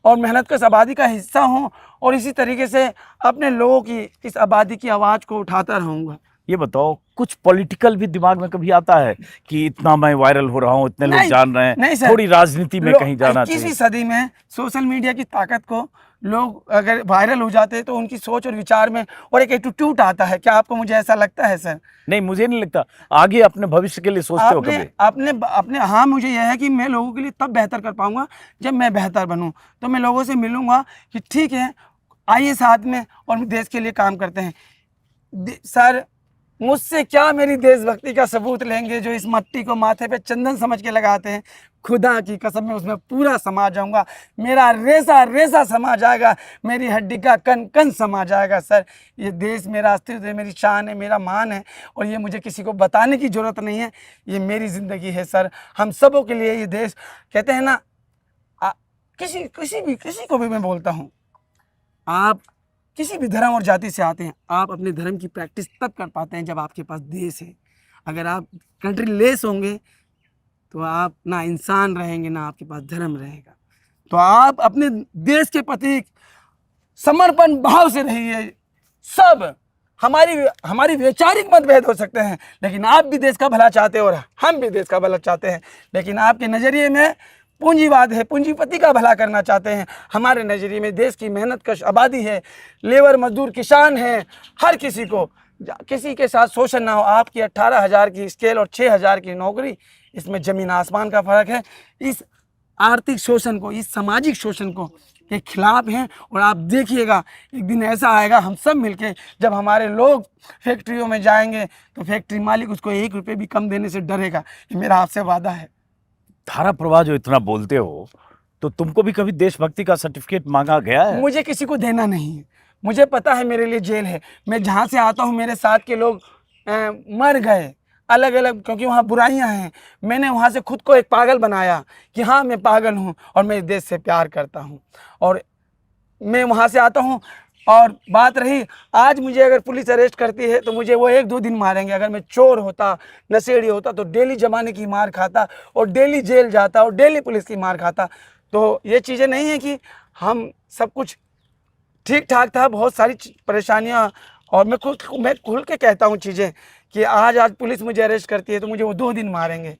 S1: और मेहनत कश आबादी का हिस्सा हूँ और इसी तरीके से अपने लोगों की, इस आबादी की आवाज़ को उठाता रहूँगा।
S2: ये बताओ, कुछ पॉलिटिकल भी दिमाग में कभी आता है कि इतना मैं वायरल हो रहा हूँ, इतने लोग जान रहे हैं?
S1: नहीं सर,
S2: थोड़ी राजनीति में कहीं जाना चाहिए।
S1: 21वीं सदी में सोशल मीडिया की ताकत को, लोग अगर वायरल हो जाते हैं तो उनकी सोच और विचार में और एक एटीट्यूड आता है। क्या आपको मुझे ऐसा लगता है सर?
S2: नहीं, मुझे नहीं लगता। आगे अपने भविष्य के लिए सोचते हो कभी?
S1: अपने हाँ, मुझे यह है कि मैं लोगों के लिए तब बेहतर कर पाऊंगा जब मैं बेहतर बनूं। तो मैं लोगों से मिलूंगा कि ठीक है, आइए साथ में और देश के लिए काम करते हैं। सर, मुझसे क्या मेरी देशभक्ति का सबूत लेंगे जो इस मट्टी को माथे पे चंदन समझ के लगाते हैं? खुदा की कसम, मैं उसमें पूरा समा जाऊंगा। मेरा रेसा रेसा समा जाएगा, मेरी हड्डी का कण कण समा जाएगा। सर, ये देश मेरा अस्तित्व है, मेरी शान है, मेरा मान है और ये मुझे किसी को बताने की ज़रूरत नहीं है। ये मेरी ज़िंदगी है सर। हम सबों के लिए ये देश, कहते हैं ना, किसी को भी मैं बोलता हूँ, आप किसी भी धर्म और जाति से आते हैं, आप अपने धर्म की प्रैक्टिस तब कर पाते हैं जब आपके पास देश है। अगर आप कंट्री लेस होंगे तो आप ना इंसान रहेंगे, ना आपके पास धर्म रहेगा। तो आप अपने देश के प्रति समर्पण भाव से रहिए। सब हमारी वैचारिक मतभेद हो सकते हैं, लेकिन आप भी देश का भला चाहते हैं और हम भी देश का भला चाहते हैं। लेकिन आपके नज़रिए में पूंजीवाद है, पूंजीपति का भला करना चाहते हैं। हमारे नज़रिए में देश की मेहनत कश आबादी है, लेबर, मजदूर, किसान है। हर किसी को, किसी के साथ शोषण ना हो। आपकी 18,000 की स्केल और 6,000 की नौकरी, इसमें ज़मीन आसमान का फ़र्क है। इस आर्थिक शोषण को, इस सामाजिक शोषण को के खिलाफ हैं। और आप देखिएगा, एक दिन ऐसा आएगा, हम सब मिलके जब हमारे लोग फैक्ट्रियों में जाएंगे तो फैक्ट्री मालिक उसको 1 रुपये भी कम देने से डरेगा। ये मेरा आपसे वादा है।
S2: धारा प्रवाह जो इतना बोलते हो, तो तुमको भी कभी देशभक्ति का सर्टिफिकेट मांगा गया है?
S1: मुझे किसी को देना नहीं है। मुझे पता है मेरे लिए जेल है। मैं जहाँ से आता हूँ, मेरे साथ के लोग मर गए, अलग अलग, क्योंकि वहाँ बुराइयां हैं। मैंने वहाँ से खुद को एक पागल बनाया कि हाँ मैं पागल हूँ और मैं इस देश से प्यार करता हूँ, और मैं वहाँ से आता हूँ। और बात रही, आज मुझे अगर पुलिस अरेस्ट करती है तो मुझे वो 1-2 दिन मारेंगे। अगर मैं चोर होता, नशेड़ी होता, तो डेली जमाने की मार खाता और डेली जेल जाता और डेली पुलिस की मार खाता। तो ये चीज़ें नहीं है कि हम सब कुछ ठीक ठाक था, बहुत सारी परेशानियाँ। और मैं खुल के कहता हूँ चीज़ें कि आज पुलिस मुझे अरेस्ट करती है तो मुझे वो 2 दिन मारेंगे,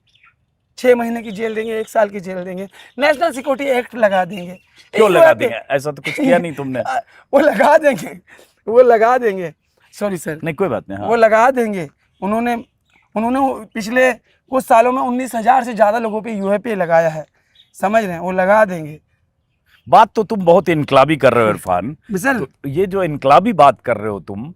S1: 6 महीने की जेल देंगे, 1 साल की जेल देंगे, नेशनल सिक्योरिटी एक्ट लगा देंगे।
S2: क्यों लगा देंगे? ऐसा तो कुछ किया नहीं तुमने।
S1: वो लगा देंगे, वो लगा देंगे। सॉरी सर,
S2: नहीं कोई बात नहीं। हाँ।
S1: वो लगा देंगे। उन्होंने पिछले कुछ सालों में 19,000 से ज़्यादा लोगों पे यूएपीए लगाया है, समझ रहे हैं? वो लगा देंगे।
S2: बात तो तुम बहुत इनकलाबी कर रहे हो इरफान,
S1: सर
S2: तो ये जो इनकलाबी बात कर रहे हो तुम,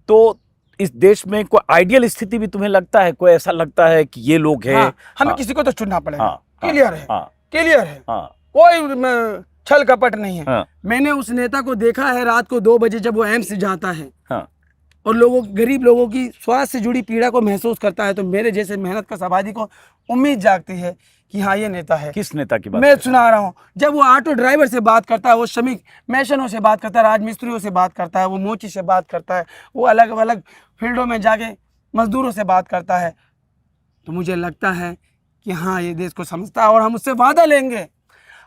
S2: तो इस देश में कोई आइडियल स्थिति भी तुम्हें लगता है? कोई ऐसा लगता है कि ये लोग हैं?
S1: हाँ, हमें
S2: हाँ,
S1: किसी को तो चुनना पड़ेगा।
S2: हाँ,
S1: क्लियर है,
S2: हाँ,
S1: क्लियर है,
S2: हाँ,
S1: कोई छल कपट नहीं है।
S2: हाँ,
S1: मैंने उस नेता को देखा है रात को 2 बजे जब वो एम्स जाता है
S2: हाँ,
S1: और गरीब लोगों की स्वास्थ्य से जुड़ी पीड़ा को महसूस करता है, तो मेरे जैसे मेहनत कश आबादी को उम्मीद जागती है कि हाँ ये नेता है।
S2: किस नेता की बात?
S1: मैं सुना रहा हूँ, जब वो ऑटो ड्राइवर से बात करता है, वो श्रमिक मैशनों से बात करता है, राजमिस्त्रियों से बात करता है, वो मोची से बात करता है, वो अलग अलग फील्डों में जाके मजदूरों से बात करता है, तो मुझे लगता है कि हाँ ये देश को समझता है। और हम उससे वादा लेंगे,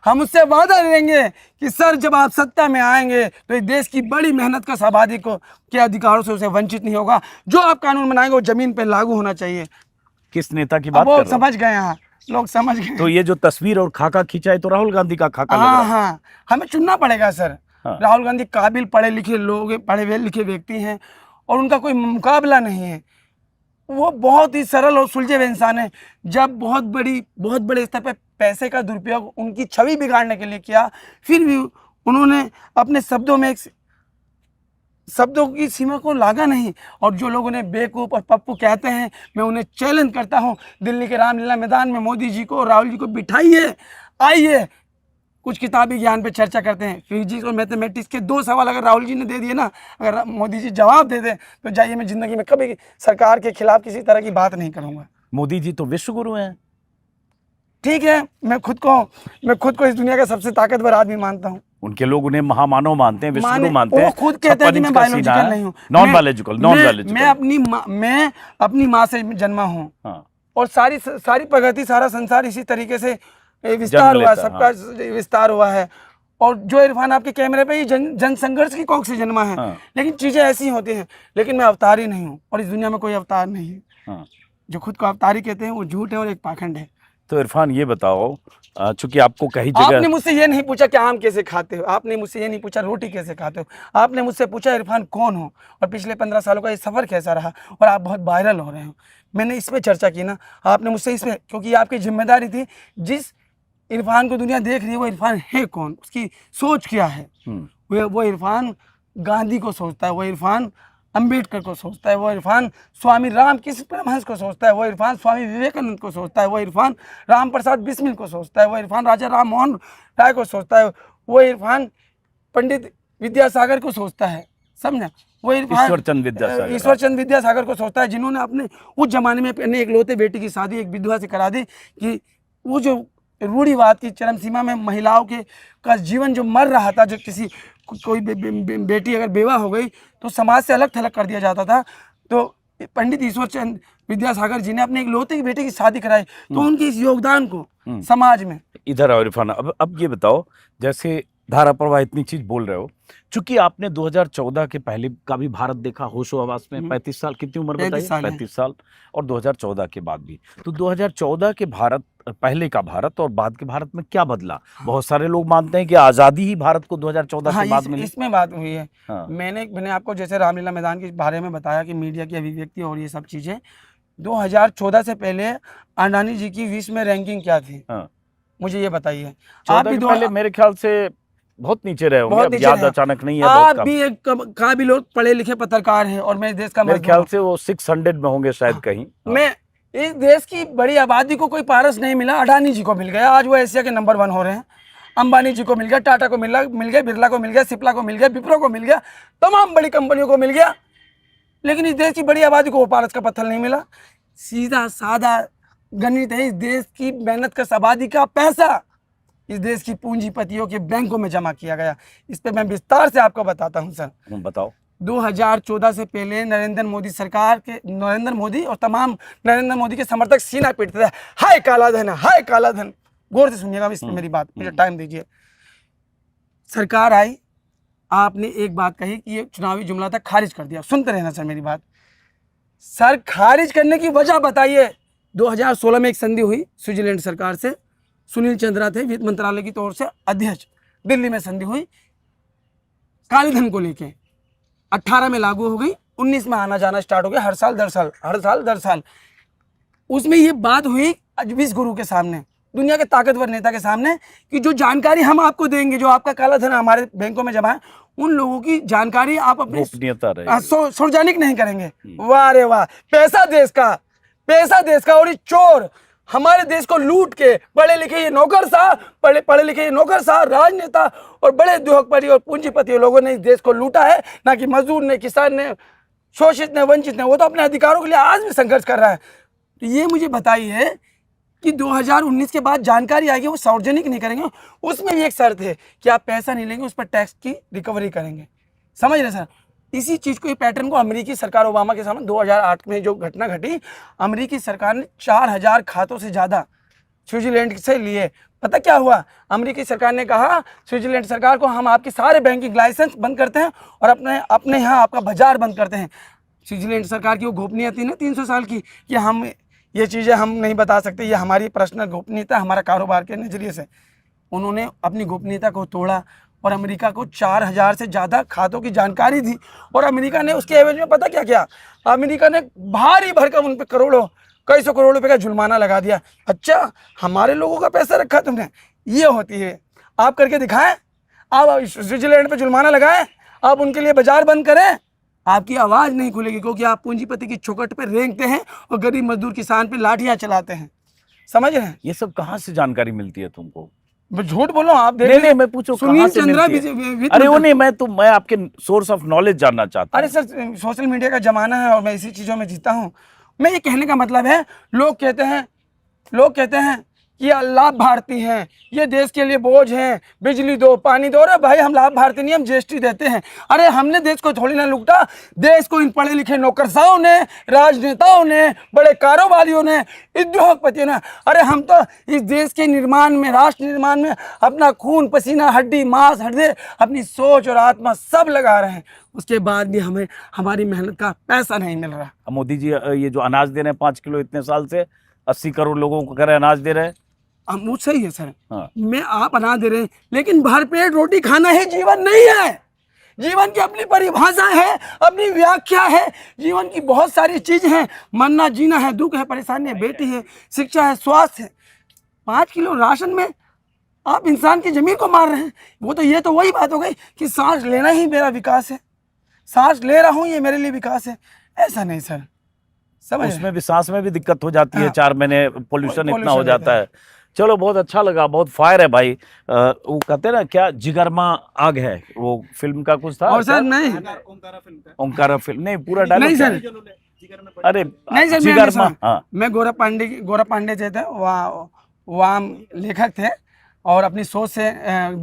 S1: हम उससे वादा लेंगे कि सर जब आप सत्ता में आएंगे तो इस देश की बड़ी मेहनत का आबादी को के अधिकारों से उसे वंचित नहीं होगा। जो आप कानून बनाएंगे वो जमीन पे लागू होना चाहिए।
S2: किस नेता की बात
S1: वो
S2: कर रहे हो?
S1: समझ गए, यहाँ लोग समझ गए।
S2: तो ये जो तस्वीर और खाका खींचा है तो राहुल गांधी का खाका लग रहा
S1: हाँ
S2: है।
S1: हाँ, हमें चुनना पड़ेगा सर।
S2: हाँ।
S1: राहुल गांधी काबिल पढ़े लिखे लोग, पढ़े हुए लिखे व्यक्ति हैं और उनका कोई मुकाबला नहीं है। वो बहुत ही सरल और सुलझे हुए इंसान है। जब बहुत बड़े स्तर पे पैसे का दुरुपयोग उनकी छवि बिगाड़ने के लिए किया, फिर भी उन्होंने अपने शब्दों की सीमा को लागा नहीं। और जो लोग उन्हें बेवकूफ़ और पप्पू कहते हैं, मैं उन्हें चैलेंज करता हूं, दिल्ली के रामलीला मैदान में मोदी जी को और राहुल जी को बिठाइए, आइए कुछ किताबी ज्ञान पे चर्चा करते हैं। फिजिक्स और मैथमेटिक्स के 2 सवाल अगर राहुल जी ने दे दिए ना, अगर मोदी जी जवाब दे दें, तो जाइए, मैं ज़िंदगी में कभी सरकार के खिलाफ किसी तरह की बात नहीं करूँगा।
S2: मोदी जी तो विश्व गुरु हैं।
S1: ठीक है, मैं खुद को इस दुनिया का सबसे ताकतवर आदमी मानता हूँ।
S2: उनके लोग उन्हें महामानव मानते हैं, विश्व गुरु मानते
S1: वो
S2: हैं।
S1: खुद कहते हैं कि मैं बायोलॉजिकल नहीं हूँ,
S2: नॉन बायोलॉजिकल।
S1: मैं अपनी माँ से जन्मा हूँ।
S2: हाँ।
S1: और सारी प्रगति, सारा संसार इसी तरीके से विस्तार हुआ है, सबका विस्तार हुआ है। और जो इरफान आपके कैमरे पे ही जन संघर्ष की कोख से जन्मा है।
S2: हाँ।
S1: लेकिन चीजें ऐसी होती हैं, लेकिन मैं अवतारी नहीं हूँ और इस दुनिया में कोई अवतार नहीं है।
S2: हाँ।
S1: जो खुद को अवतारी कहते हैं वो झूठ है और एक पाखंड है।
S2: तो इरफान ये बताओ, चूंकि आपको कहीं जगह
S1: आपने मुझसे ये नहीं पूछा कि आम कैसे खाते हो, आपने मुझसे ये नहीं पूछा रोटी कैसे खाते हो, आपने मुझसे पूछा इरफान कौन हो और पिछले 15 सालों का ये सफ़र कैसा रहा, और आप बहुत वायरल हो रहे हो। मैंने इस पर चर्चा की ना, आपने मुझसे इस पर, क्योंकि आपकी जिम्मेदारी थी। जिस इरफान को दुनिया देख रही है वो इरफान है कौन, उसकी सोच क्या है। वो इरफान गांधी को सोचता है, वो इरफान अंबेडकर को सोचता है, वो इरफान स्वामी रामकृष्ण परमहंस को सोचता है, वो इरफान स्वामी विवेकानंद को सोचता है, वो इरफान राम प्रसाद बिस्मिल को सोचता है, वो इरफान राजा राम मोहन राय को सोचता है, वो इरफान पंडित विद्यासागर को सोचता है, समझा। वो इरफान ईश्वरचंद विद्यासागर को सोचता है, जिन्होंने अपने उस जमाने में अपने इकलौते बेटी की शादी एक विधवा से करा दी कि वो जो रूढ़िवाद की चरम सीमा में महिलाओं का जीवन जो मर रहा था, जो कोई बेटी अगर बेवा हो गई तो समाज से अलग थलग कर दिया जाता था। तो पंडित ईश्वरचंद विद्यासागर जी ने अपने इकलौते की बेटी की शादी कराई, तो उनके इस योगदान को समाज में।
S2: इधर आओ इरफान, अब ये बताओ, जैसे धारा प्रवाह इतनी चीज बोल रहे हो, चूंकि आपने 2014 के पहले का भी भारत देखा, होशो हवास में 35 साल, कितनी उम्र बताइए? 35 साल। और 2014 के बाद भी, तो 2014 के भारत, पहले का भारत और बाद के भारत में क्या बदला? बहुत सारे लोग मानते हैं कि आजादी ही भारत को 2014 के बाद मिली।
S1: इसमें बात हुई है। मैंने आपको जैसे रामलीला मैदान के बारे में बताया कि मीडिया की अभिव्यक्ति और ये सब चीजें, 2014 से पहले अडानी जी की विश्व में रैंकिंग क्या थी, मुझे ये बताइए।
S2: आप भी पहले मेरे ख्याल से बहुत नीचे रहे होंगे, अब याद अचानक नहीं है।
S1: आप भी एक काबिल और पढ़े लिखे पत्रकार हैं और मैं देश का,
S2: मेरे ख्याल से वो 600 में होंगे शायद कहीं।
S1: मैं इस देश की बड़ी आबादी को कोई पारस नहीं मिला, अडानी जी को मिल गया। आज वो एशिया के नंबर 1 हो रहे हैं। अंबानी जी को मिल गया, टाटा को मिल गया, बिरला को मिल गया, सिप्ला को मिल गया, विप्रो को मिल गया, तमाम बड़ी कंपनियों को मिल गया। लेकिन इस देश की बड़ी आबादी को वो पारस का पत्थर नहीं मिला। सीधा साधा गणित है। इस देश की मेहनत कश आबादी का पैसा इस देश की पूंजीपतियों के बैंकों में जमा किया गया। इस पे मैं विस्तार से आपको बताता हूं सर।
S2: बताओ।
S1: 2014 से पहले नरेंद्र मोदी सरकार के, नरेंद्र मोदी और तमाम नरेंद्र मोदी के समर्थक सीना पीटते थे, हाय काला धन, हाय काला धन। गौर से सुनिएगा इस पे मेरी बात, मुझे टाइम दीजिए। सरकार आई, आपने एक बात कही कि ये चुनावी जुमला था, खारिज कर दिया। सुनते रहना सर मेरी बात। सर खारिज करने की वजह बताइए। 2016 में एक संधि हुई स्विट्जरलैंड सरकार से, सुनील चंद्रा थे वित्त मंत्रालय की तौर से अध्यक्ष, दिल्ली में संधि हुई काले धन को लेके। 18 में लागू हो गई, 19 में आना जाना स्टार्ट हो गया, हर साल दर साल। उसमें ये बात हुई विश्व गुरु के सामने, दुनिया के ताकतवर नेता के सामने, कि जो जानकारी हम आपको देंगे, जो आपका काला धन हमारे बैंकों में जमा है, उन लोगों की जानकारी आप अपनी
S2: गोपनीयता रहेगी,
S1: सार्वजनिक नहीं करेंगे। वाह रे वाह, पैसा देश का और ये चोर हमारे देश को लूट के पढ़े लिखे ये नौकरशाह राजनेता और बड़े उद्योगपति और पूंजीपति लोगों ने इस देश को लूटा है। ना कि मजदूर ने, किसान ने, शोषित ने, वंचित ने। वो तो अपने अधिकारों के लिए आज भी संघर्ष कर रहा है। तो ये मुझे बताइए कि 2019 के बाद जानकारी आएगी, वो सार्वजनिक नहीं करेंगे। उसमें भी एक शर्त है कि आप पैसा नहीं लेंगे, उस पर टैक्स की रिकवरी करेंगे। समझ रहे सर? इसी चीज़ को, ये पैटर्न को अमेरिकी सरकार ओबामा के सामने 2008 में जो घटना घटी, अमेरिकी सरकार ने 4000 खातों से ज़्यादा स्विट्जरलैंड से लिए। पता क्या हुआ? अमेरिकी सरकार ने कहा स्विट्जरलैंड सरकार को, हम आपके सारे बैंकिंग लाइसेंस बंद करते हैं और अपने यहाँ आपका बाजार बंद करते हैं। स्विट्जरलैंड सरकार की वो गोपनीयता थी ना 300 साल की, कि हम ये चीज़ें हम नहीं बता सकते, ये हमारी पर्सनल गोपनीयता, हमारा कारोबार के नज़रिए से। उन्होंने अपनी गोपनीयता को तोड़ा और अमेरिका को 4000 से ज़्यादा खातों की जानकारी दी। और अमेरिका ने उसके एवज में पता क्या किया? अमेरिका ने भारी भरकम उन पर कई सौ करोड़ रुपए का जुर्माना लगा दिया। अच्छा, हमारे लोगों का पैसा रखा तुमने? ये होती है। आप करके दिखाएं, आप स्विट्जरलैंड पे जुर्माना लगाएं, आप उनके लिए बाजार बंद करें, आपकी आवाज़ नहीं खुलेगी, क्योंकि आप पूंजीपति की चौखट पे रेंगते हैं और गरीब मजदूर किसान पे लाठियां चलाते हैं। समझ रहे हैं?
S2: ये सब कहाँ से जानकारी मिलती है तुमको?
S1: मैं झूठ बोलो, आप देख
S2: नहीं, मैं पूछूं कहाँ से मिलती है? अरे वो नहीं, मैं आपके सोर्स ऑफ नॉलेज जानना चाहता हूँ।
S1: अरे सर, सोशल मीडिया का जमाना है और मैं इसी चीज़ों में जीता हूँ। मैं ये कहने का मतलब है, लोग कहते हैं कि ये लाभ भारती हैं, ये देश के लिए बोझ हैं, बिजली दो, पानी दो। अरे भाई, हम लाभ भारती नहीं, हम जीएसटी देते हैं। अरे हमने देश को थोड़ी ना लूटा, देश को इन पढ़े लिखे नौकरशाहों ने, राजनेताओं ने, बड़े कारोबारियों ने, उद्योगपतियों ने। अरे हम तो इस देश के निर्माण में, राष्ट्र निर्माण में अपना खून पसीना, हड्डी मांस, हृदय, अपनी सोच और आत्मा सब लगा रहे हैं। उसके बाद भी हमें हमारी मेहनत का पैसा नहीं मिल रहा।
S2: मोदी जी ये जो अनाज दे रहे हैं 5 किलो इतने साल से, 80 करोड़ लोगों को कह रहे अनाज दे रहे हैं।
S1: वो सही है सर।
S2: हाँ।
S1: मैं आप अनाज दे रहे हैं, लेकिन भरपेट रोटी खाना ही जीवन नहीं है। जीवन की अपनी परिभाषा है, अपनी व्याख्या है। जीवन की बहुत सारी चीज़ हैं, मरना जीना है, दुख है, परेशानी है, बेटी है, शिक्षा है, स्वास्थ्य है। 5 किलो राशन में आप इंसान की जमीन को मार रहे हैं। ये तो वही बात हो गई कि सांस लेना ही मेरा विकास है, सांस ले रहा हूँ ये मेरे लिए विकास है। ऐसा नहीं सर, समझ?
S2: उसमें भी सांस में भी दिक्कत हो जाती है। 4 महीने पोल्यूशन इतना हो जाता है। चलो, बहुत अच्छा लगा, बहुत फायर है भाई। वो कहते हैं ना, क्या जिगरमा आग है, वो फिल्म का कुछ था।
S1: और सर नहीं,
S2: ओंकारा फिल्म नहीं, पूरा डायलॉग
S1: नहीं सर,
S2: अरे
S1: नहीं सर,
S2: जिगरमा। हाँ,
S1: मैं गौरव पांडे जी थे, वहाँ लेखक थे और अपनी सोच से,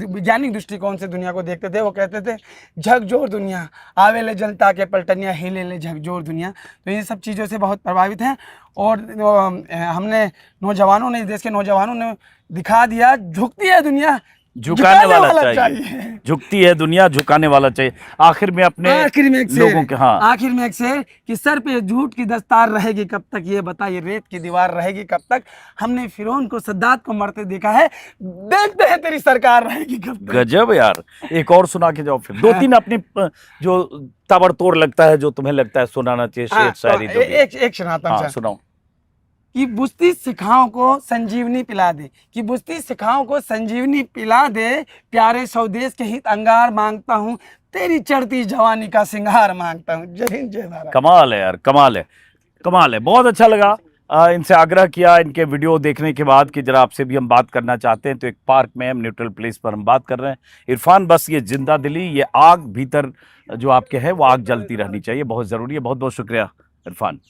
S1: वैज्ञानिक दृष्टिकोण से दुनिया को देखते थे। वो कहते थे, झकझोर दुनिया आवे ले जनता के पलटनिया, हिले ले झकझोर दुनिया। तो ये सब चीज़ों से बहुत प्रभावित हैं और हमने नौजवानों ने, इस देश के नौजवानों ने दिखा दिया, झुकती है दुनिया,
S2: झुकाने वाला चाहिए। झुकती है दुनिया, झुकाने वाला चाहिए। आखिर में अपने लोगों के, हाँ,
S1: आखिर में एक शेर कि सर पे झूठ की दस्तार रहेगी कब तक, ये बताइए रेत की दीवार रहेगी कब तक। हमने फिरौन को, सद्दात को मरते देखा है, देखते हैं तेरी सरकार रहेगी कब तक।
S2: गजब यार, एक और सुना के जाओ फिर। 2-3 अपनी जो ताबड़तोड़ लगता है, जो तुम्हें लगता है सुनाना चाहिए, शेर शायरी।
S1: एक सुनाता हूं,
S2: सुनाओ।
S1: कि बुस्ती सिखाओं को संजीवनी पिला दे, कि बुस्ती सिखाओं को संजीवनी पिला दे, प्यारे स्वदेश के हित अंगार मांगता हूँ, तेरी चढ़ती जवानी का सिंगार मांगता हूँ। जय हिंद, जय भारत।
S2: कमाल है यार, कमाल है। बहुत अच्छा लगा। इनसे आग्रह किया इनके वीडियो देखने के बाद कि जरा आपसे भी हम बात करना चाहते हैं, तो एक पार्क में हम न्यूट्रल प्लेस पर हम बात कर रहे हैं। इरफान, बस ये जिंदा दिली, ये आग भीतर जो आपके है वो आग जलती रहनी चाहिए, बहुत ज़रूरी है। बहुत बहुत शुक्रिया इरफान।